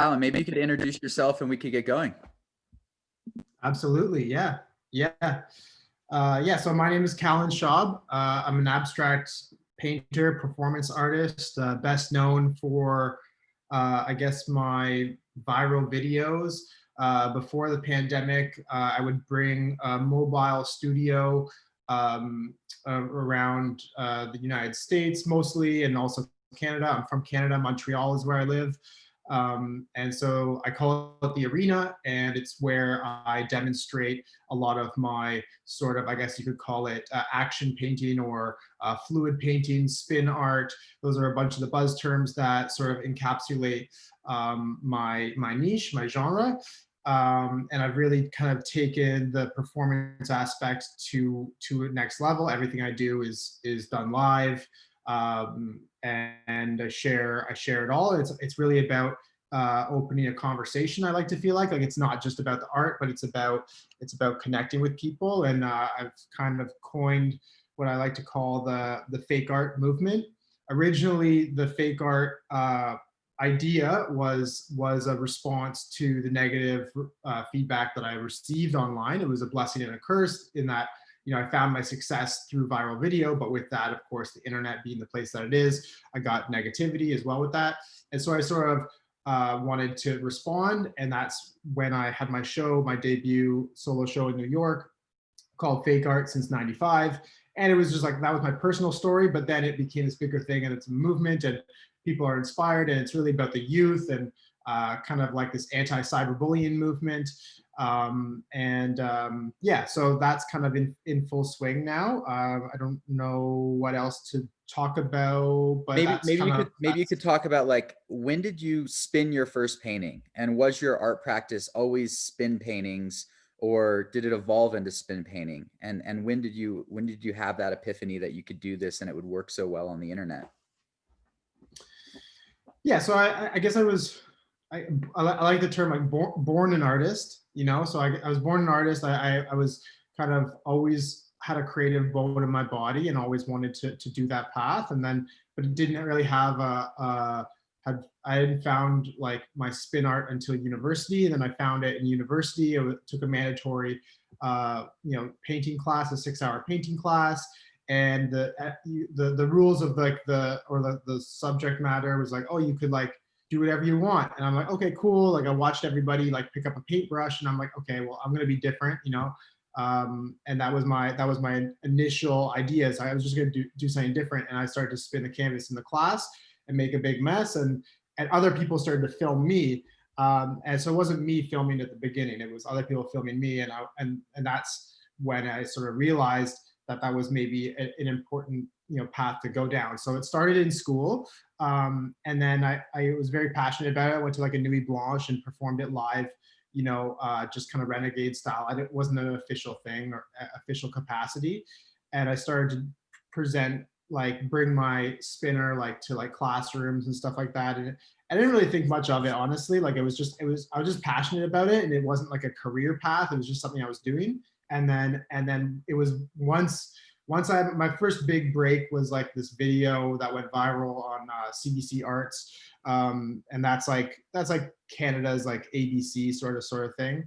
Callen, maybe you could introduce yourself and we could get going. Absolutely. Yeah. Yeah. Yeah. So my name is Callen Schaub. I'm an abstract painter, performance artist, best known for, I guess, my viral videos. Before the pandemic, I would bring a mobile studio around the United States mostly, and also Canada. I'm from Canada. Montreal is where I live. And so I call it the arena, and it's where I demonstrate a lot of my sort of, I guess you could call it action painting or fluid painting, spin art. Those are a bunch of the buzz terms that sort of encapsulate my niche, my genre. And I've really kind of taken the performance aspect to a next level. Everything I do is done live. And I share it all. It's really about opening a conversation. I like to feel like it's not just about the art, but it's about connecting with people. And I've kind of coined what I like to call the fake art movement. Originally, the fake art idea was a response to the negative feedback that I received online. It was a blessing and a curse in that, you know, I found my success through viral video, but with that, of course, the internet being the place that it is, I got negativity as well with that. And so I sort of wanted to respond. And that's when I had my show, my debut solo show in New York called Fake Art Since '95. And it was just like, that was my personal story, but then it became this bigger thing, and it's a movement, and people are inspired, and it's really about the youth, and kind of like this anti-cyberbullying movement. Yeah, so that's kind of in full swing now. I don't know what else to talk about, but maybe you could talk about, like, when did you spin your first painting, and was your art practice always spin paintings, or did it evolve into spin painting? And when did you have that epiphany that you could do this and it would work so well on the internet? Yeah, so I guess I like the term, like, born an artist, you know. So I was born an artist. I was kind of always had a creative bone in my body and always wanted to do that path. And then, but it didn't really have I hadn't found like my spin art until university. And then I found it in university. Took a mandatory painting class, a 6-hour painting class. And the rules of like the subject matter was like, oh, you could like do whatever you want. And I'm like, okay, cool. Like, I watched everybody like pick up a paintbrush, and I'm like, okay, well, I'm gonna be different, you know. And that was my initial ideas. I was just gonna do something different, and I started to spin the canvas in the class and make a big mess, and other people started to film me. And so it wasn't me filming at the beginning; it was other people filming me, and that's when I sort of realized that was maybe an important path to go down. So it started in school, and then I was very passionate about it. I went to like a Nuit Blanche and performed it live, just kind of renegade style. It wasn't an official thing or official capacity, and I started to present, like, bring my spinner like to like classrooms and stuff like that. And I didn't really think much of it, honestly. Like, I was just passionate about it, and it wasn't like a career path. It was just something I was doing. And then it was once my first big break was like this video that went viral on CBC Arts, and that's like Canada's like ABC sort of thing,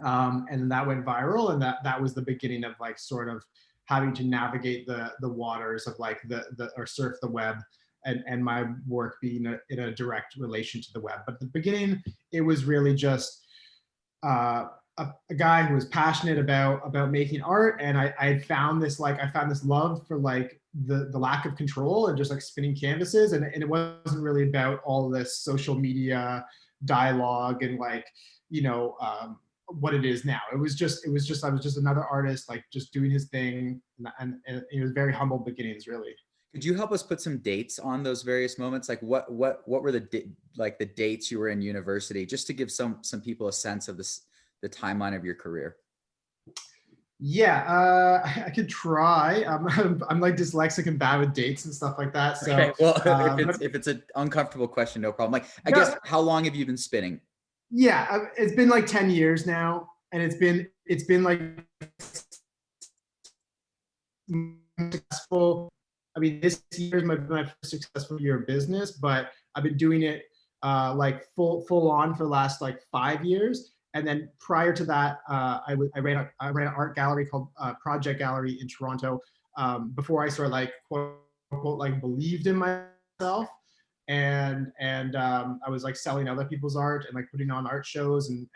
and that went viral, and that was the beginning of like sort of having to navigate the waters of like or surf the web, and my work being in a direct relation to the web. But at the beginning, it was really just a guy who was passionate about making art, and I had found this love for like the lack of control and just like spinning canvases, and it wasn't really about all this social media dialogue and like what it is now. It was just I was just another artist, like, just doing his thing, and it was very humble beginnings, really. Could you help us put some dates on those various moments? Like, what were the dates you were in university, just to give some people a sense of the timeline of your career? Yeah, I could try. I'm like dyslexic and bad with dates and stuff like that. So, okay, well, if it's an uncomfortable question, no problem. Like, I guess, how long have you been spinning? Yeah, it's been like 10 years now, and it's been like successful. I mean, this year is my first successful year of business, but I've been doing it like full on for the last like 5 years. And then prior to that, I ran an art gallery called Project Gallery in Toronto, before I sort of like quote unquote like believed in myself. And I was like selling other people's art and like putting on art shows, and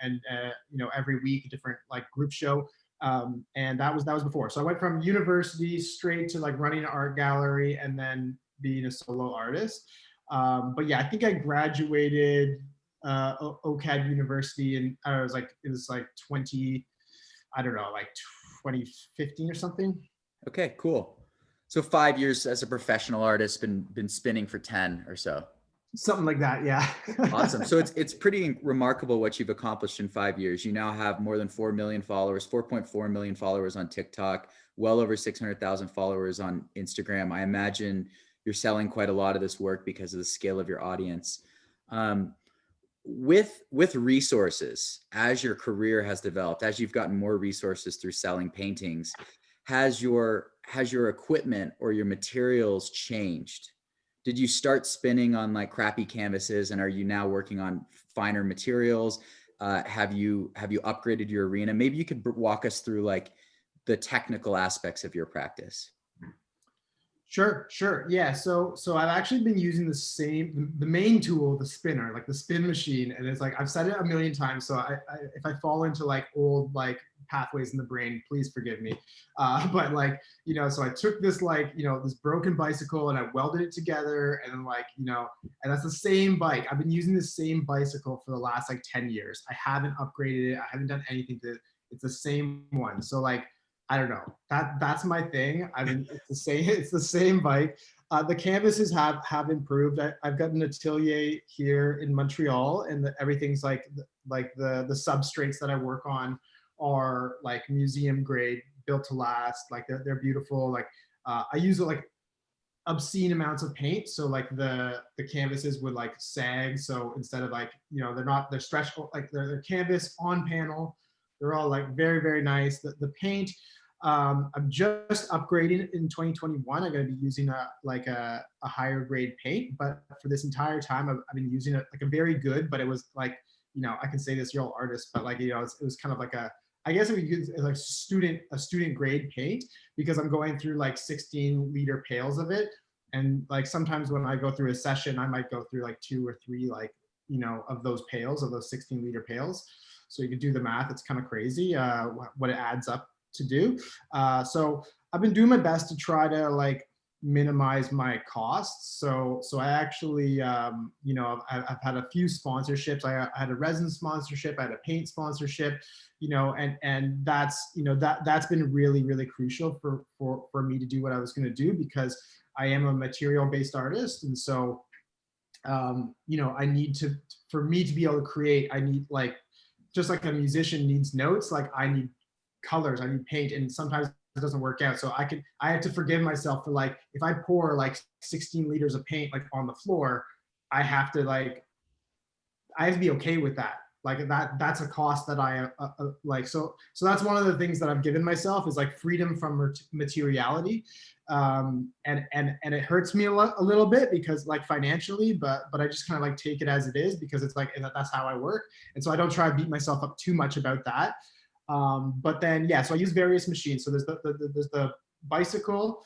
you know, every week a different like group show. And that was before. So I went from university straight to like running an art gallery and then being a solo artist. But yeah, I think I graduated OCAD University, and I was like, it was like 20, I don't know, like 2015 or something. Okay, cool. So 5 years as a professional artist, been spinning for 10 or so. Something like that, yeah. Awesome. So it's pretty remarkable what you've accomplished in 5 years. You now have more than 4 million followers, 4.4 million followers on TikTok, well over 600,000 followers on Instagram. I imagine you're selling quite a lot of this work because of the scale of your audience. Um, with resources, as your career has developed, as you've gotten more resources through selling paintings, has your equipment or your materials changed? Did you start spinning on like crappy canvases, and are you now working on finer materials? Have you upgraded your arena? Maybe you could walk us through like the technical aspects of your practice. Sure. Yeah. So I've actually been using the main tool, the spinner, like the spin machine, and it's like I've said it a million times. So if I fall into like old like pathways in the brain, please forgive me. But like, you know, so I took this like, you know, this broken bicycle and I welded it together, and then like, you know, and that's the same bike. I've been using the same bicycle for the last like 10 years. I haven't upgraded it. I haven't done anything to it. It's the same one. So like, I don't know. That's my thing. I mean, it's the same. It's the same bike. The canvases have improved. I've got an atelier here in Montreal, and everything's like the substrates that I work on are like museum grade, built to last. Like they're beautiful. Like I use like obscene amounts of paint, so like the canvases would like sag. So instead of like, you know, they're stretched, like they're canvas on panel. They're all like very nice. The paint, I'm just upgrading in 2021. I'm going to be using a higher grade paint, but for this entire time, I've been using like a very good, but it was like, you know, I can say this, you're all artists, but like, you know, it was kind of like I guess it would use like a student grade paint, because I'm going through like 16-liter pails of it. And like sometimes when I go through a session, I might go through like 2 or 3, like, you know, of those pails, of those 16-liter pails. So you can do the math. It's kind of crazy what it adds up to do. So I've been doing my best to try to like minimize my costs. So I actually, you know, I've had a few sponsorships. I had a resin sponsorship, I had a paint sponsorship, you know, and that's, you know, that's been really crucial for me to do what I was going to do, because I am a material-based artist. And so, you know, I need to, for me to be able to create, I need like, just like a musician needs notes, like I need colors, I need paint, and sometimes it doesn't work out. So I have to forgive myself for like, if I pour like 16 liters of paint like on the floor, I have to like, I have to be okay with that. Like that's a cost that I like. So that's one of the things that I've given myself, is like freedom from materiality. And it hurts me a little bit, because like financially, but I just kind of like take it as it is, because it's like, that's how I work. And so I don't try to beat myself up too much about that. But then, yeah, so I use various machines. So there's the bicycle,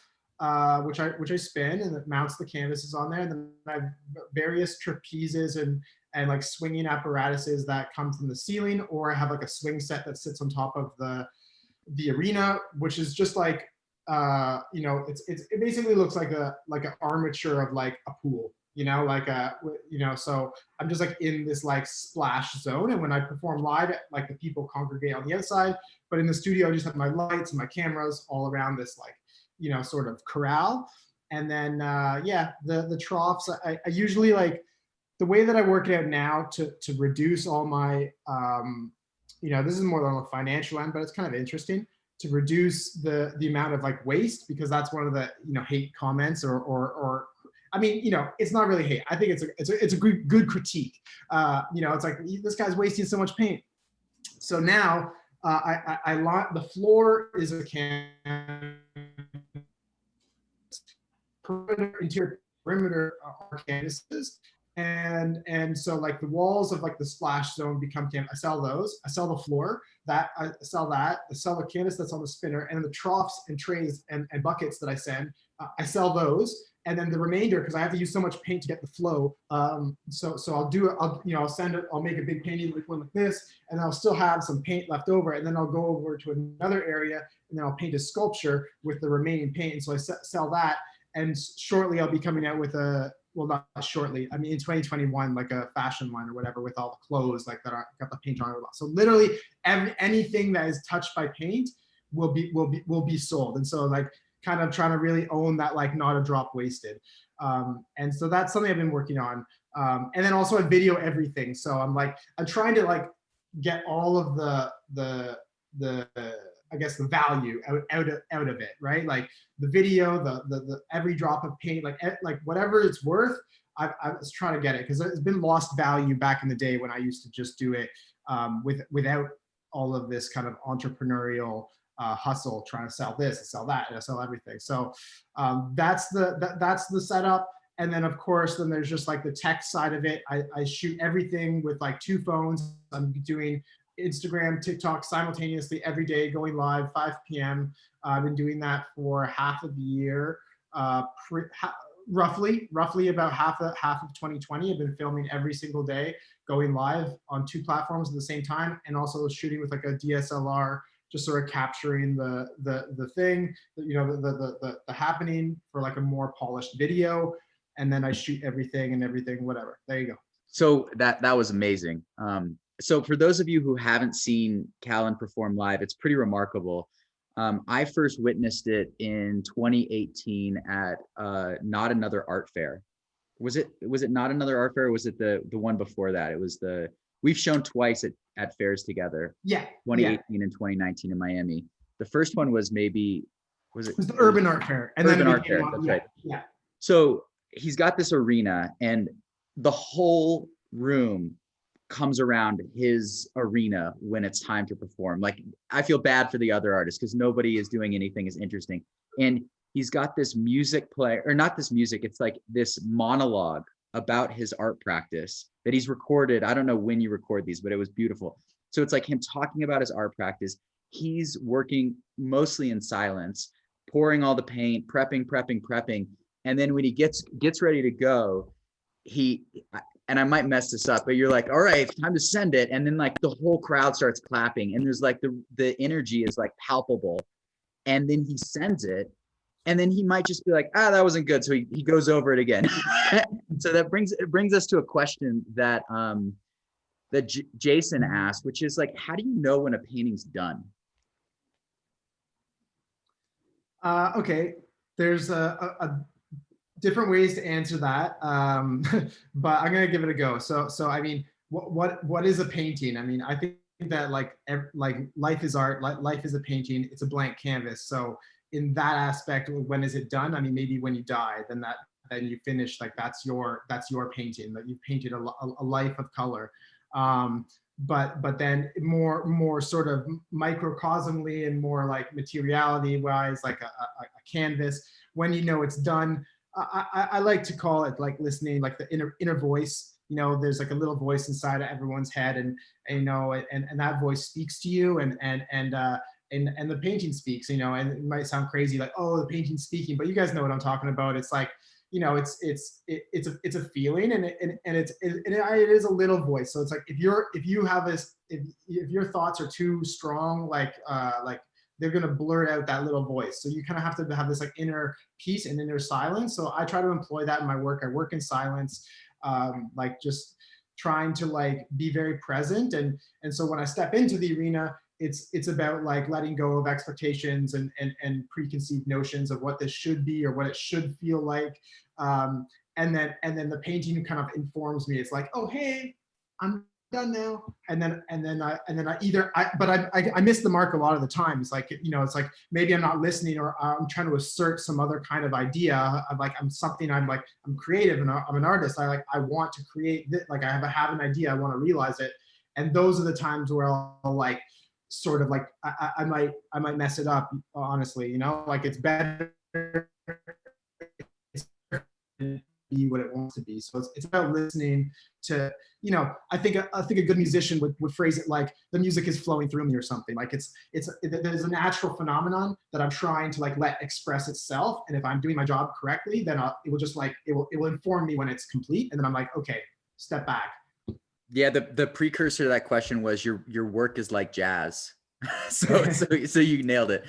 which I spin, and it mounts the canvases on there. And then I have various trapezes and like swinging apparatuses that come from the ceiling, or I have like a swing set that sits on top of the arena, which is just like, you know, it basically looks like an armature of like a pool, you know, like you know, so I'm just like in this like splash zone. And when I perform live, like the people congregate on the outside, but in the studio, I just have my lights and my cameras all around this, like, you know, sort of corral. And then, yeah, the troughs, I usually like, the way that I work it out now to reduce all my, you know, this is more on the financial end, but it's kind of interesting to reduce the amount of like waste, because that's one of the, you know, hate comments or I mean, you know, it's not really hate. I think it's a good critique. You know, it's like, this guy's wasting so much paint. So now the floor is a can, interior perimeter are canvases. And so like the walls of like the splash zone become canvas. I sell those. I sell the floor. I sell that. I sell the canvas that's on the spinner, and the troughs and trays and buckets that I send. I sell those, and then the remainder, because I have to use so much paint to get the flow. So I'll do it. I'll send it. I'll make a big painting like one like this, and I'll still have some paint left over, and then I'll go over to another area, and then I'll paint a sculpture with the remaining paint. And so I sell that, and shortly I'll be coming out with a, well, not shortly, I mean in 2021, like a fashion line or whatever with all the clothes like that are got the paint on it. So literally anything that is touched by paint will be sold. And so like kind of trying to really own that, like not a drop wasted. And so that's something I've been working on. And then also I video everything. So I'm trying to like get all of the I guess the value out of it, right? Like the video, the every drop of paint, like whatever it's worth, I was trying to get it, because it's been lost value back in the day when I used to just do it without all of this kind of entrepreneurial hustle, trying to sell this and sell that and sell everything. So that's the setup. And then of course, then there's just like the tech side of it. I shoot everything with like 2 phones. I'm doing Instagram, TikTok simultaneously every day, going live 5 p.m. I've been doing that for half of the year, roughly about half of 2020. I've been filming every single day, going live on 2 platforms at the same time, and also shooting with like a DSLR, just sort of capturing the thing, the happening for like a more polished video. And then I shoot everything, whatever. There you go. So that was amazing. So for those of you who haven't seen Callen perform live, it's pretty remarkable. I first witnessed it in 2018 at Not Another Art Fair. Was it Not Another Art Fair, or was it the one before that? It was we've shown twice at fairs together. Yeah. 2018 and 2019 in Miami. The first one was it was the Urban Art Fair. And Urban Art Fair, that's right. Yeah. So he's got this arena, and the whole room comes around his arena when it's time to perform. Like, I feel bad for the other artists because nobody is doing anything as interesting. And he's got this music play, or not this music, it's like this monologue about his art practice that he's recorded. I don't know when you record these, but it was beautiful. So it's like him talking about his art practice. He's working mostly in silence, pouring all the paint, prepping. And then when he gets ready to go, and I might mess this up, but you're like, all right, it's time to send it. And then like the whole crowd starts clapping, and there's like the energy is like palpable. And then he sends it, and then he might just be like, that wasn't good. So he goes over it again. So that brings us to a question that Jason asked, which is like, how do you know when a painting's done? Okay, there's a different ways to answer that, but I'm gonna give it a go. So I mean, what is a painting? I mean, I think that like life is art, life is a painting. It's a blank canvas. So in that aspect, when is it done? I mean, maybe when you die, then you finish, like that's your painting, that you've painted a life of color. But then more sort of microcosmically and more like materiality wise, like a canvas, when you know it's done. I like to call it like listening, like the inner voice. There's like a little voice inside of everyone's head, and that voice speaks to you, and the painting speaks. And it might sound crazy, like, oh, the painting's speaking, but you guys know what I'm talking about. It's like, it's a feeling, and it is a little voice. So it's like if your thoughts are too strong, like they're going to blurt out that little voice. So you kind of have to have this like inner peace and inner silence. So I try to employ that in my work. I work in silence, like just trying to like be very present. And so when I step into the arena, it's about like letting go of expectations and preconceived notions of what this should be or what it should feel like. And then the painting kind of informs me. It's like, oh, hey, I'm done now. And then I miss the mark a lot of the time. It's like, it's like maybe I'm not listening, or I'm trying to assert some other kind of idea of like, I'm creative and I'm an artist. I want to create this, like I have an idea, I want to realize it. And those are the times where I'll like sort of like I might mess it up, honestly, like it's better be what it wants to be. So it's about listening to, I think a good musician would phrase it like the music is flowing through me or something. Like there's a natural phenomenon that I'm trying to like let express itself. And if I'm doing my job correctly, then it will just like, it will inform me when it's complete. And then I'm like, okay, step back. Yeah, the precursor to that question was your work is like jazz. So you nailed it.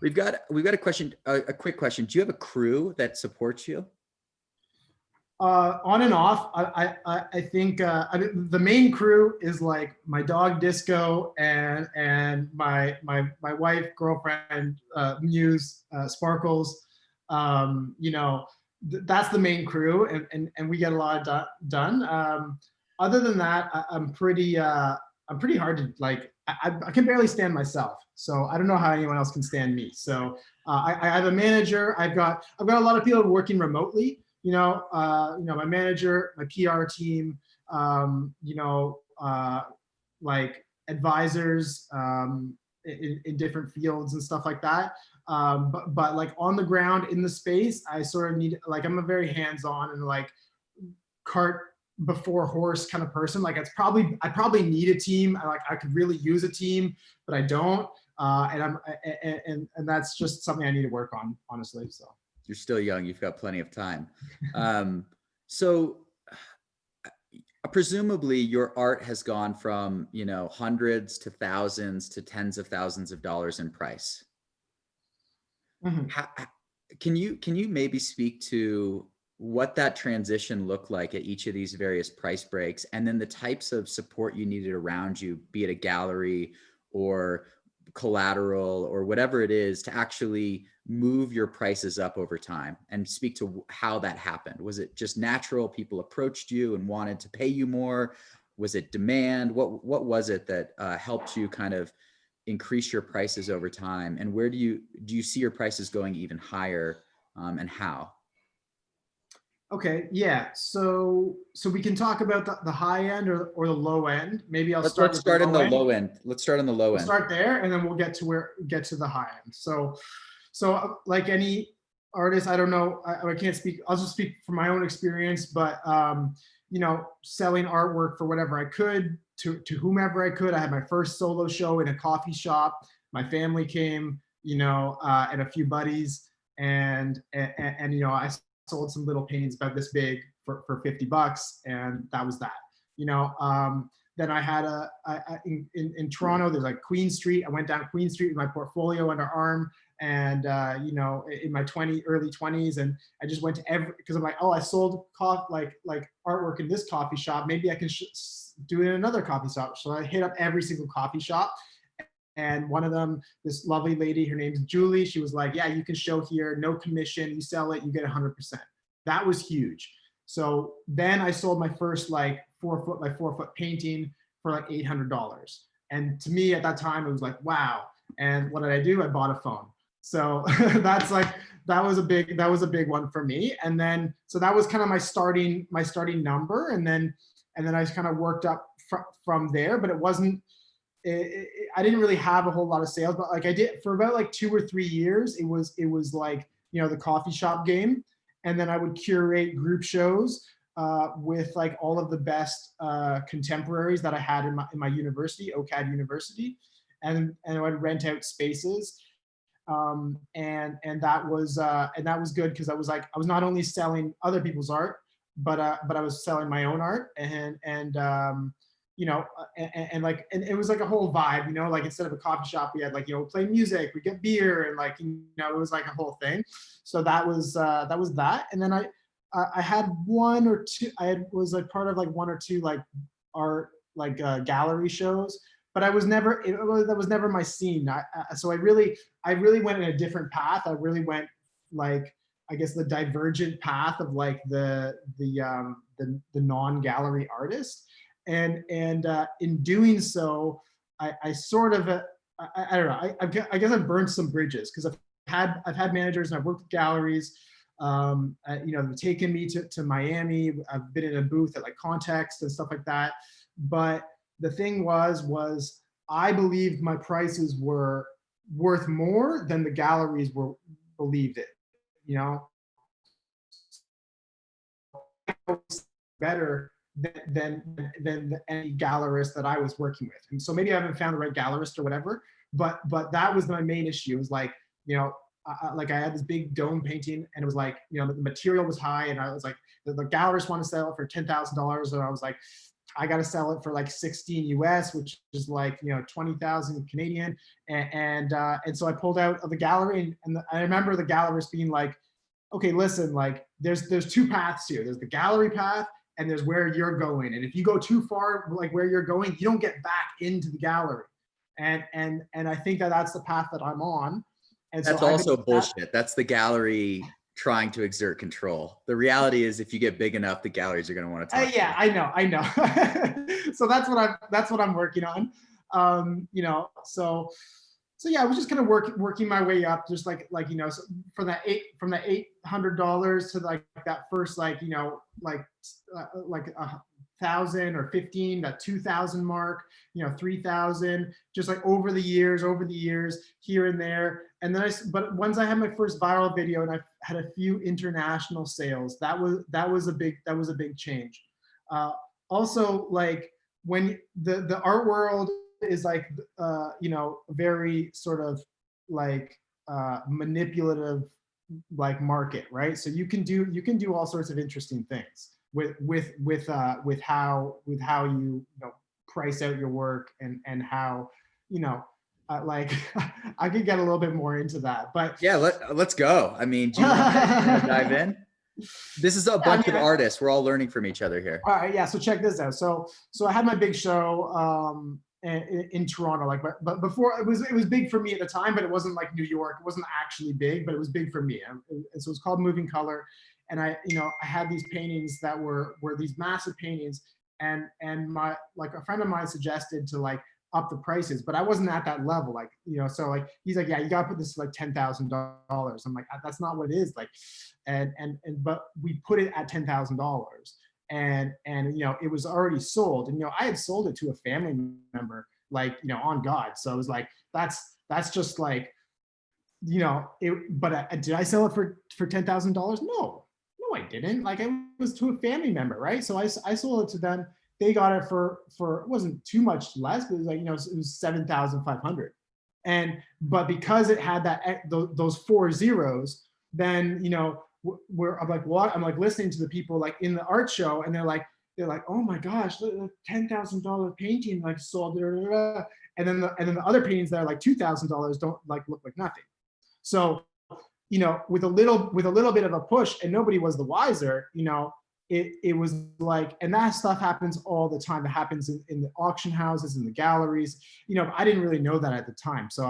We've got a question, a quick question. Do you have a crew that supports you? On and off. I think the main crew is like my dog Disco and my wife, girlfriend, Muse, Sparkles. That's the main crew, and we get a lot done. Other than that, I'm pretty hard to like. I can barely stand myself, so I don't know how anyone else can stand me. So I have a manager. I've got a lot of people working remotely. My manager, my PR team, like advisors in different fields and stuff like that. But like on the ground in the space, I sort of need, like, I'm a very hands-on and like cart before horse kind of person. Like I probably need a team. I could really use a team, but I don't. And that's just something I need to work on, honestly. So. You're still young. You've got plenty of time. So presumably your art has gone from, hundreds to thousands to tens of thousands of dollars in price. Mm-hmm. Can you maybe speak to what that transition looked like at each of these various price breaks, and then the types of support you needed around you, be it a gallery or collateral or whatever it is, to actually move your prices up over time, and speak to how that happened? Was it just natural? People approached you and wanted to pay you more? Was it demand? What was it that helped you kind of increase your prices over time? And where do you see your prices going even higher, and how? Okay, yeah. So we can talk about the high end or the low end. Maybe I'll start Let's with the start on low the end. low end. Let's start on the low We'll end. start there, and then we'll get to the high end. So like any artist, I don't know, I can't speak. I'll just speak from my own experience, but selling artwork for whatever I could to whomever I could. I had my first solo show in a coffee shop. My family came, and a few buddies, and I sold some little paintings about this big for $50, and that was that. Then I had in Toronto, there's like Queen Street. I went down Queen Street with my portfolio under arm, and in my early 20s, and I just went to because I'm like, oh, I sold like artwork in this coffee shop. Maybe I can do it in another coffee shop. So I hit up every single coffee shop. And one of them, this lovely lady, her name's Julie. She was like, yeah, you can show here, no commission. You sell it, you get 100%. That was huge. So then I sold my first like 4 foot by 4 foot painting for like $800. And to me at that time, it was like, wow. And what did I do? I bought a phone. So that's like, that was a big one for me. And then, so that was kind of my starting number. And then I kind of worked up from there, but it wasn't, I didn't really have a whole lot of sales, but like I did for about like 2 or 3 years. It was like, the coffee shop game. And then I would curate group shows with like all of the best contemporaries that I had in my university, OCAD University. And I would rent out spaces. And that was good, because I was not only selling other people's art, but I was selling my own art, and it was like a whole vibe, like instead of a coffee shop, we had like, play music, we get beer, and like, it was like a whole thing. So that was that. And then I had one or two, was like part of like 1 or 2 like art, like gallery shows, but that was never my scene. So I really went in a different path. I really went like, I guess, the divergent path of like the non-gallery artist. And in doing so, I sort of, I don't know, I guess I've burned some bridges, because I've had managers and I've worked with galleries, they've taken me to Miami. I've been in a booth at like Context and stuff like that. But the thing was I believed my prices were worth more than the galleries believed it, better than any gallerist that I was working with. And so maybe I haven't found the right gallerist or whatever, but that was my main issue. It was like, you know, like I had this big dome painting, and it was like, you know, the material was high, and I was like, the gallerist wanted to sell it for $10,000, and I was like, I got to sell it for like 16 US, which is like, you know, 20,000 Canadian. And so I pulled out of the gallery, and I remember the gallerist being like, okay, listen, like there's two paths here. There's the gallery path, and there's where you're going. And if you go too far, like where you're going, you don't get back into the gallery. And I think that that's the path that I'm on. And That's so also bullshit. That's the gallery trying to exert control. The reality is, if you get big enough, the galleries are going to want to talk to yeah, you. I know. So that's what I'm working on. You know, so yeah, I was just kind of working my way up, just like you know, so from the $800 to like that first, like, you know, like 1,000 or 15, that 2,000 mark, you know, 3,000, just like over the years, here and there. And then but once I had my first viral video and I had a few international sales, that was a big change. Also, like when the art world is like, you know, very sort of like manipulative, like market, right? So you can do all sorts of interesting things with how you know, price out your work, and how, you know, like I could get a little bit more into that, but Yeah, let's go. I mean, do you want to dive in? This is a bunch of artists. We're all learning from each other here. All right, yeah. So check this out. So I had my big show in Toronto, like, but before it was big for me at the time, but it wasn't like New York. It wasn't actually big, but it was big for me. And so it's called Moving Color, and I had these paintings that were these massive paintings, and my, like, a friend of mine suggested to like up the prices, but I wasn't at that level, like, you know, so like he's like, yeah, you gotta put this like $10,000. I'm like, that's not what it is, like, and but we put it at $10,000. And you know, it was already sold, and you know, I had sold it to a family member, like, you know, on God. So I was like, that's just like, you know, but did I sell it for $10,000? No, I didn't. Like, it was to a family member, right? So I sold it to them. They got it for it wasn't too much less, but it was like, you know, it was 7,500. And but because it had those 4 zeros, then, you know, I'm like, what? I'm like listening to the people like in the art show, and they're like, oh my gosh, the $10,000 painting like sold, and then the other paintings that are like $2,000 don't like look like nothing. So, you know, with a little bit of a push, and nobody was the wiser, you know, it was like, and that stuff happens all the time. It happens in the auction houses, in the galleries, you know. I didn't really know that at the time. So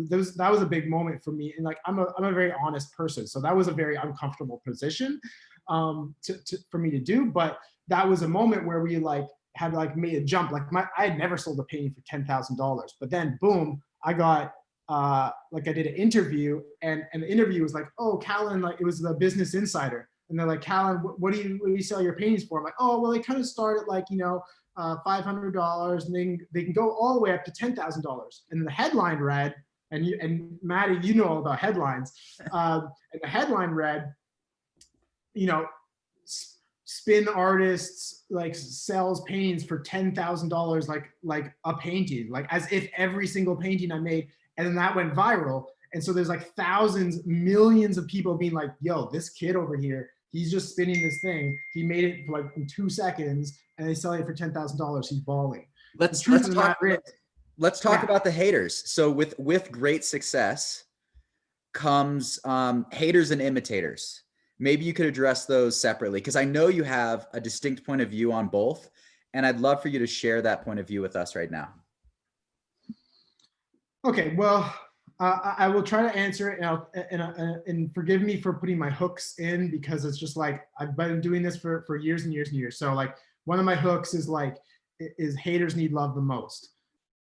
that was a big moment for me. And like, I'm a very honest person. So that was a very uncomfortable position for me to do. But that was a moment where we like had like made a jump. Like I had never sold a painting for $10,000, but then boom, I got, like I did an interview, and the interview was like, oh, Callen, like it was the Business Insider. And they're like, Callen, what do you sell your paintings for? I'm like, oh, well, they kind of start at like, you know, $500, and they can go all the way up to $10,000. And the headline read, and Matty, you know all about headlines. And the headline read, you know, spin artists like sells paintings for $10,000, like a painting, like as if every single painting I made. And then that went viral. And so there's like thousands, millions of people being like, yo, this kid over here, he's just spinning this thing. He made it for like in 2 seconds, and they sell it for $10,000. He's balling. Let's talk about the haters. So with great success comes haters and imitators. Maybe you could address those separately, because I know you have a distinct point of view on both, and I'd love for you to share that point of view with us right now. Okay, well, I will try to answer it, and forgive me for putting my hooks in, because it's just like, I've been doing this for years and years and years. So like, one of my hooks is like, is haters need love the most.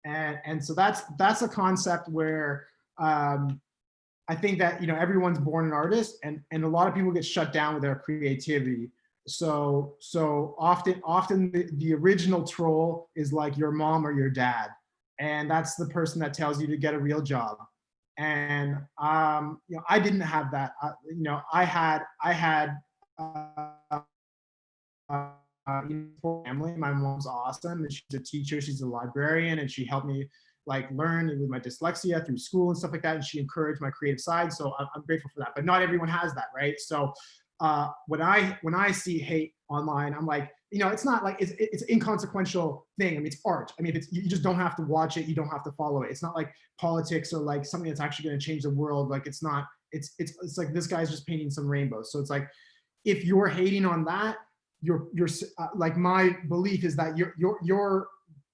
And so that's a concept where I think that, you know, everyone's born an artist, and a lot of people get shut down with their creativity. So often the original troll is like your mom or your dad. And that's the person that tells you to get a real job. And you know, I didn't have that. You know, I had family. My mom's awesome, and she's a teacher, she's a librarian, and she helped me like learn with my dyslexia through school and stuff like that. And she encouraged my creative side, so I'm grateful for that. But not everyone has that, right? So when I see hate online, I'm like, it's not like it's an inconsequential thing. I mean, it's art. I mean, you just don't have to watch it, you don't have to follow it. It's not like politics or like something that's actually going to change the world. Like it's not. It's like this guy's just painting some rainbows. So it's like, if you're hating on that, you're like, my belief is that you're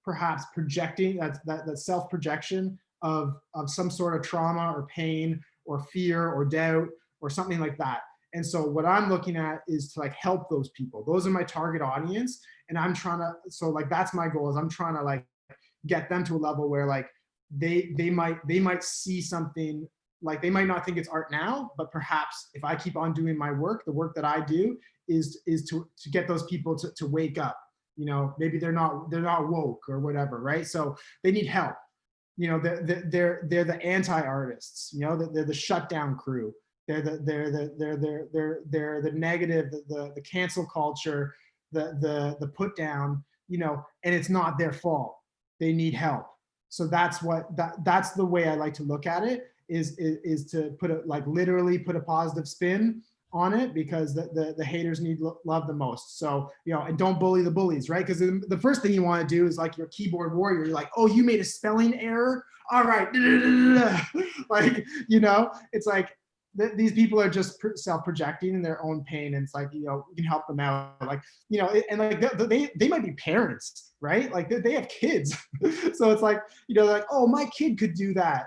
perhaps projecting that self projection of some sort of trauma or pain or fear or doubt or something like that. And so what I'm looking at is to like help those people. Those are my target audience, and I'm trying to, so like that's my goal, is I'm trying to like get them to a level where like they might see something, like they might not think it's art now, but perhaps if I keep on doing my work, the work that I do is to get those people to wake up. Maybe they're not woke or whatever, right? So they need help. They're the anti-artists. They're the shutdown crew. They're the negative, the cancel culture, the put down. And it's not their fault. They need help. So that's the way I like to look at it. Is to put literally put a positive spin on it, because the haters need love the most. So, and don't bully the bullies, right? Because the first thing you want to do is like your keyboard warrior. You're like, oh, you made a spelling error. All right. Like, it's like these people are just self-projecting in their own pain. And it's like, you can help them out. Like, and like they might be parents, right? Like they have kids. So it's like, like, oh, my kid could do that.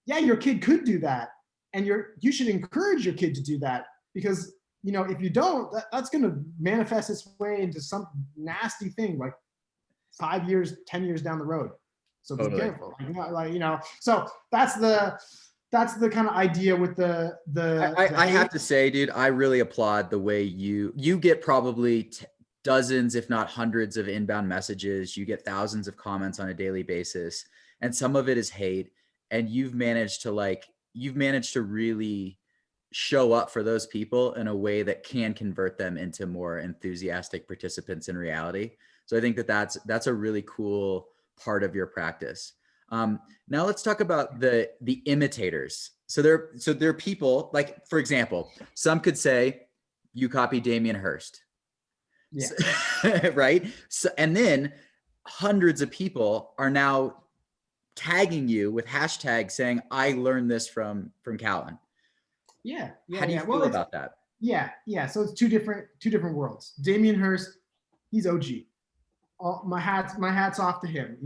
Yeah, your kid could do that. And you should encourage your kid to do that, because if you don't, that's going to manifest its way into some nasty thing like 5 years, 10 years down the road. So be careful. So that's the kind of idea with I have to say, dude, I really applaud the way you get probably dozens, if not hundreds of inbound messages. You get thousands of comments on a daily basis, and some of it is hate. And you've managed to really show up for those people in a way that can convert them into more enthusiastic participants in reality. So I think that's a really cool part of your practice. Now let's talk about the imitators. So there are people, like, for example, some could say you copy Damien Hirst. Yeah. Right. So, and then hundreds of people are now tagging you with hashtags saying, I learned this from Callen. Yeah. How do you feel about that? Yeah. So it's two different worlds. Damien Hirst, he's OG. My hat's off to him.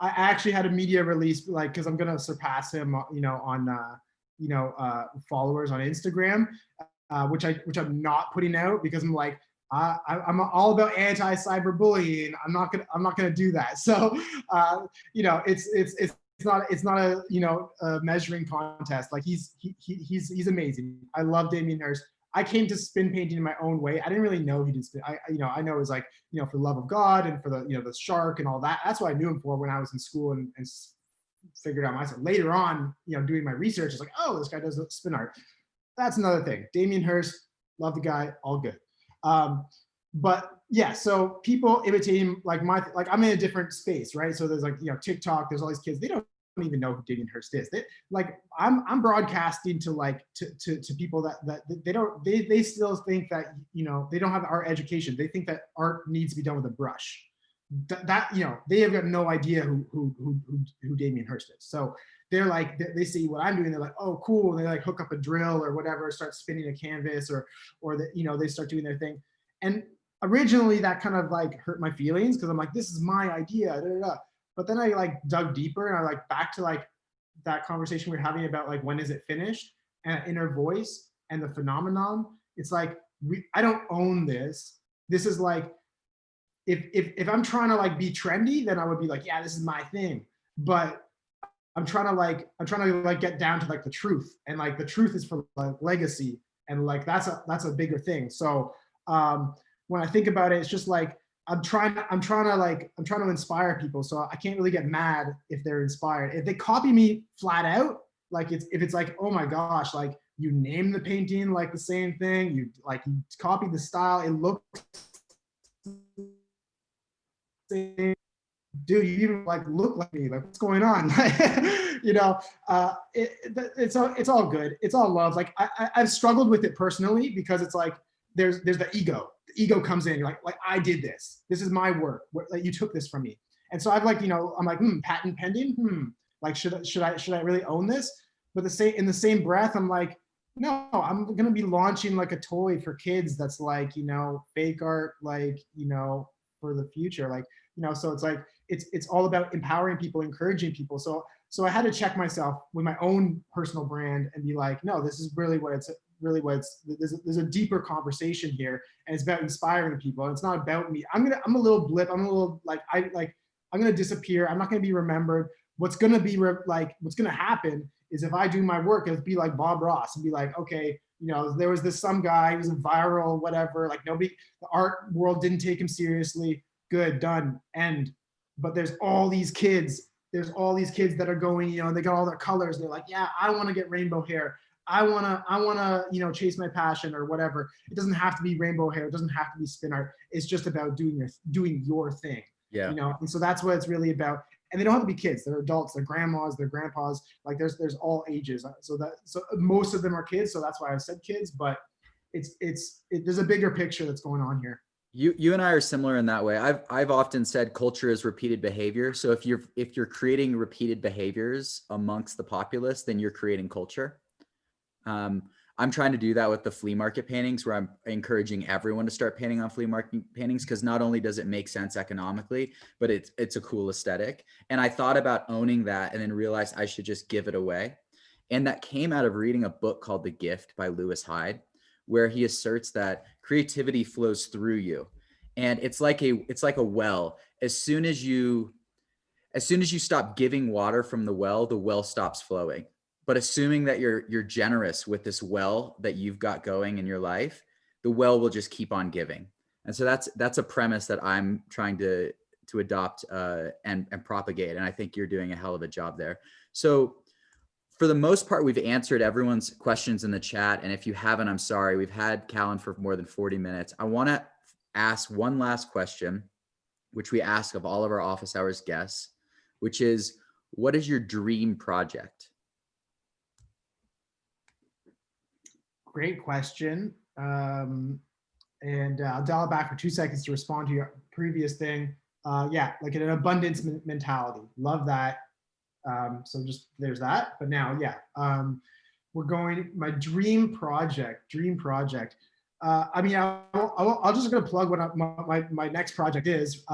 I actually had a media release, like, because I'm gonna surpass him, on followers on Instagram, which I'm not putting out, because I'm like, I'm all about anti-cyberbullying. I'm not gonna do that. So it's not a measuring contest. Like he's amazing. I love Damien Hirst. I came to spin painting in my own way. I didn't really know he did spin. I know it was like, for the love of God and for the, the shark and all that. That's what I knew him for when I was in school and figured out myself. Later on, doing my research, it's like, oh, this guy does spin art. That's another thing. Damien Hirst, love the guy, all good. But yeah, so people imitating like I'm in a different space, right? So there's like, TikTok, there's all these kids, they don't even know who Damien Hirst is. I'm broadcasting to to people that they still think that, they don't have art education. They think that art needs to be done with a brush. They have got no idea who Damien Hirst is. So they're like, they see what I'm doing, they're like, oh, cool. And they like hook up a drill or whatever, start spinning a canvas, or they start doing their thing. And originally that kind of like hurt my feelings, because I'm like, this is my idea. Da, da, da. But then I like dug deeper, and I like back to like that conversation we were having about like, when is it finished, and inner voice and the phenomenon. It's like, I don't own this. This is like, if I'm trying to like be trendy, then I would be like, yeah, this is my thing. But I'm trying to get down to like the truth, and like the truth is for like legacy, and like that's a bigger thing. So when I think about it, it's just like, I'm trying to inspire people. So I can't really get mad if they're inspired. If they copy me flat out, like if it's like, oh my gosh, like you name the painting like the same thing, you copied the style, it looks dude, you even like look like me. Like, what's going on? you know, it's all good. It's all love. Like I've struggled with it personally because it's like there's the ego. The ego comes in. You're like I did this. This is my work. Like, you took this from me. And so I've like, I'm like, patent pending. Like should I really own this? But in the same breath, I'm like, no, I'm gonna be launching like a toy for kids that's like, fake art, like, for the future. Like, so it's like it's all about empowering people, encouraging people. So I had to check myself with my own personal brand and be like, no, this is there's a deeper conversation here, and it's about inspiring people. It's not about me. I'm a little blip. I'm a little like I'm gonna disappear. I'm not gonna be remembered. What's gonna happen is if I do my work, it'll be like Bob Ross and be like, okay, there was this some guy who was a viral, whatever, like the art world didn't take him seriously. Good, done, end. But there's all these kids that are going, they got all their colors. They're like, yeah, I want to get rainbow hair. I wanna, chase my passion or whatever. It doesn't have to be rainbow hair. It doesn't have to be spin art. It's just about doing your thing. Yeah. And so that's what it's really about. And they don't have to be kids. They're adults. They're grandmas. They're grandpas. Like there's all ages. So most of them are kids. So that's why I said kids. But there's a bigger picture that's going on here. You and I are similar in that way. I've often said culture is repeated behavior. So if you're creating repeated behaviors amongst the populace, then you're creating culture. I'm trying to do that with the flea market paintings, where I'm encouraging everyone to start painting on flea market paintings, because not only does it make sense economically, but it's a cool aesthetic. And I thought about owning that and then realized I should just give it away. And that came out of reading a book called The Gift by Lewis Hyde, where he asserts that creativity flows through you. And it's like a well. As soon as you stop giving water from the well stops flowing. But assuming that you're generous with this well that you've got going in your life, the well will just keep on giving. And so that's a premise that I'm trying to adopt and propagate. And I think you're doing a hell of a job there. So for the most part, we've answered everyone's questions in the chat. And if you haven't, I'm sorry. We've had Callen for more than 40 minutes. I want to ask one last question, which we ask of all of our office hours guests, which is, what is your dream project? Great question. And I'll dial it back for 2 seconds to respond to your previous thing. Yeah, like an abundance mentality. Love that. So just there's that. But now, yeah, we're going, my dream project. I mean, I'll just gonna plug what my next project is.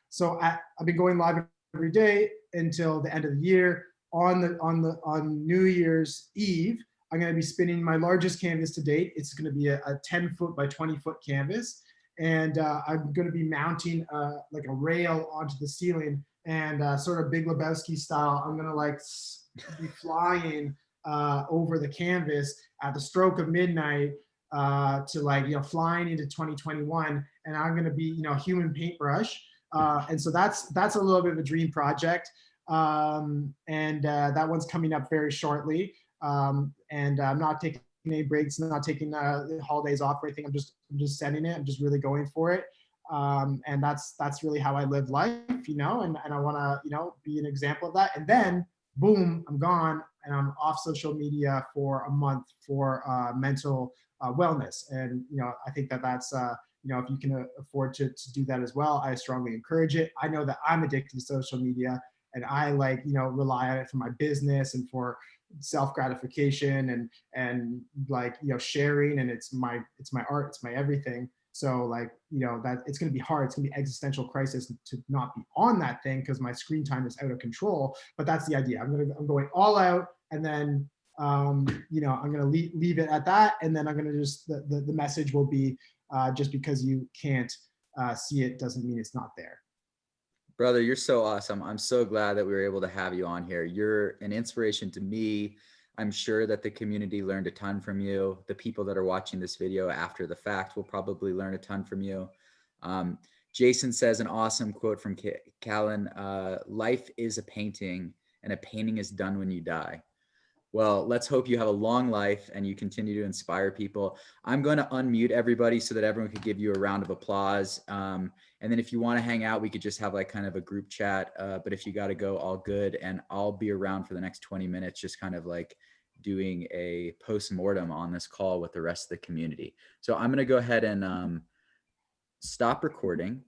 So I've been going live every day until the end of the year. On New Year's Eve, I'm going to be spinning my largest canvas to date. It's going to be a 10-foot by 20-foot canvas. And I'm going to be mounting like a rail onto the ceiling, and sort of Big Lebowski style, I'm going to like be flying over the canvas at the stroke of midnight to like, flying into 2021. And I'm going to be, human paintbrush. And so that's a little bit of a dream project. And that one's coming up very shortly. And I'm not taking any breaks, not taking holidays off or anything. I'm just sending it. I'm just really going for it. And that's really how I live life, and I want to, be an example of that. And then boom, I'm gone and I'm off social media for a month for mental wellness. And, I think that's, if you can afford to do that as well, I strongly encourage it. I know that I'm addicted to social media, and I rely on it for my business and for self gratification and like, sharing, and it's my art, it's my everything. So that it's going to be hard. It's going to be existential crisis to not be on that thing because my screen time is out of control. But that's the idea. I'm going all out, and then I'm going to leave it at that, and then I'm going to just the message will be just because you can't see it doesn't mean it's not there. Brother, you're so awesome. I'm so glad that we were able to have you on here. You're an inspiration to me. I'm sure that the community learned a ton from you. The people that are watching this video after the fact will probably learn a ton from you. Jason says an awesome quote from Callen, life is a painting, and a painting is done when you die. Well, let's hope you have a long life and you continue to inspire people. I'm going to unmute everybody so that everyone could give you a round of applause. And then if you want to hang out, we could just have like kind of a group chat. But if you got to go, all good. And I'll be around for the next 20 minutes, just kind of like doing a post-mortem on this call with the rest of the community. So I'm going to go ahead and stop recording.